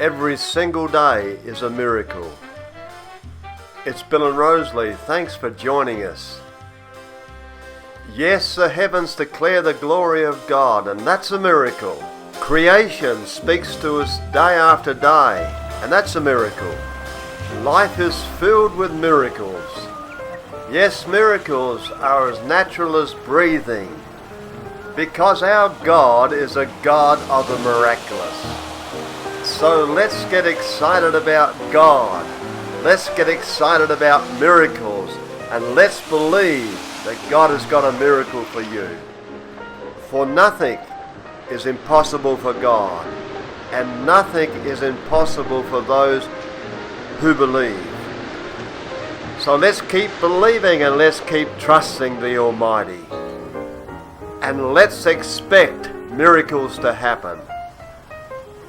Every single day is a miracle. It's Bill and Rosalie. Thanks for joining us. Yes, the heavens declare the glory of God, and that's a miracle. Creation speaks to us day after day, and that's a miracle. Life is filled with miracles. Yes, miracles are as natural as breathing, because our God is a God of the miraculous. So let's get excited about God. Let's get excited about miracles, and let's believe that God has got a miracle for you. For nothing is impossible for God, and nothing is impossible for those who believe. So let's keep believing and let's keep trusting the Almighty. And let's expect miracles to happen.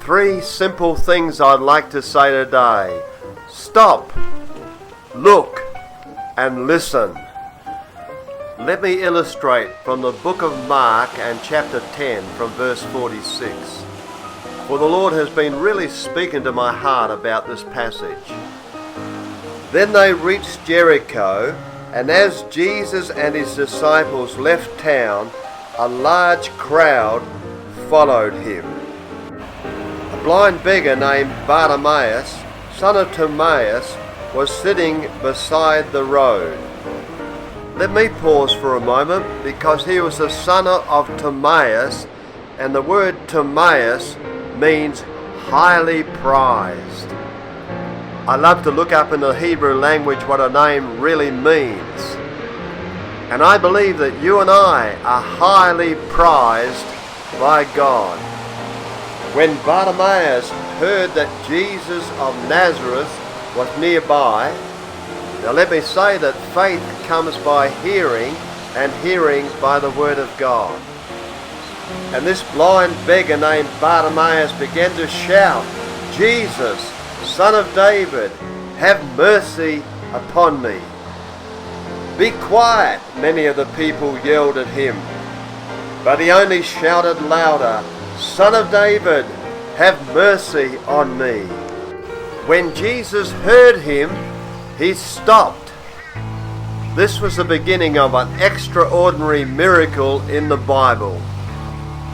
3 simple things I'd like to say today. Stop, look, and listen. Let me illustrate from the book of Mark and chapter 10 from verse 46. For the Lord has been really speaking to my heart about this passage. Then they reached Jericho, and as Jesus and his disciples left town, a large crowd followed him. A blind beggar named Bartimaeus, son of Timaeus, was sitting beside the road. Let me pause for a moment, because he was the son of Timaeus, and the word Timaeus means highly prized. I love to look up in the Hebrew language what a name really means. And I believe that you and I are highly prized by God. When Bartimaeus heard that Jesus of Nazareth was nearby, now let me say that faith comes by hearing, and hearing by the word of God. And this blind beggar named Bartimaeus began to shout, "Jesus, Son of David, have mercy upon me." "Be quiet," many of the people yelled at him. But he only shouted louder, "Son of David, have mercy on me." When Jesus heard him, he stopped. This was the beginning of an extraordinary miracle in the Bible,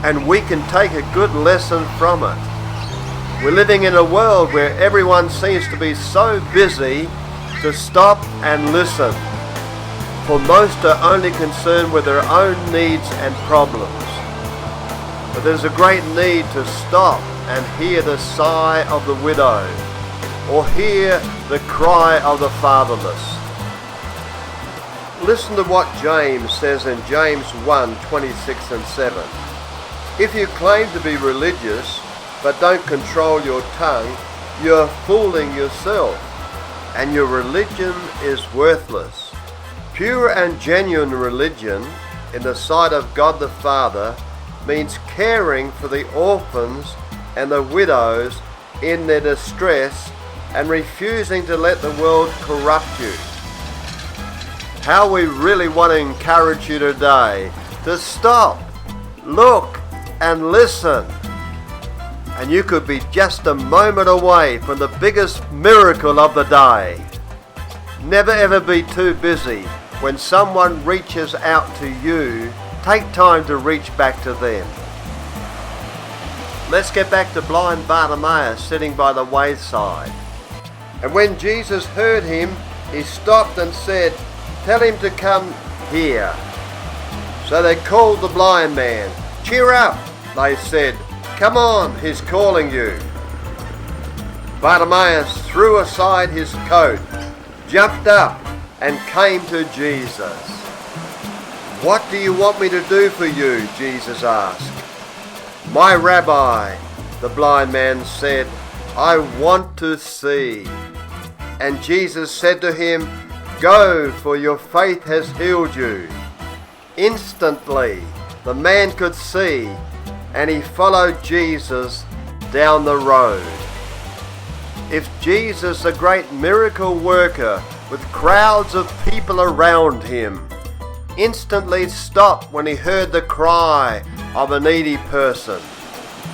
and we can take a good lesson from it. We're living in a world where everyone seems to be so busy to stop and listen, for most are only concerned with their own needs and problems. But there's a great need to stop and hear the sigh of the widow, or hear the cry of the fatherless. Listen to what James says in James 1:26 and 7. "If you claim to be religious, but don't control your tongue, you're fooling yourself, and your religion is worthless." Pure and genuine religion in the sight of God the Father means caring for the orphans and the widows in their distress, and refusing to let the world corrupt you. How we really want to encourage you today to stop, look, and listen. And you could be just a moment away from the biggest miracle of the day. Never ever be too busy. When someone reaches out to you, take time to reach back to them. Let's get back to blind Bartimaeus sitting by the wayside. And when Jesus heard him, he stopped and said, "Tell him to come here." So they called the blind man. "Cheer up," they said. "Come on, he's calling you." Bartimaeus threw aside his coat, jumped up, and came to Jesus. "What do you want me to do for you?" Jesus asked. "My Rabbi," the blind man said, "I want to see." And Jesus said to him, "Go, for your faith has healed you." Instantly, the man could see, and he followed Jesus down the road. If Jesus, the great miracle worker, with crowds of people around him, instantly stopped when he heard the cry of a needy person,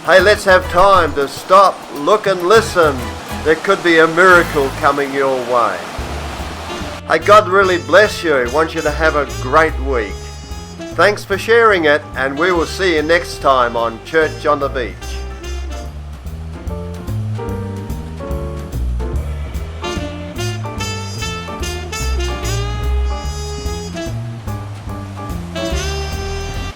Hey, let's have time to stop, look and listen. There could be a miracle coming your way. Hey, God really bless you. He wants you to have a great week. Thanks for sharing it, and we will see you next time on Church on the Beach.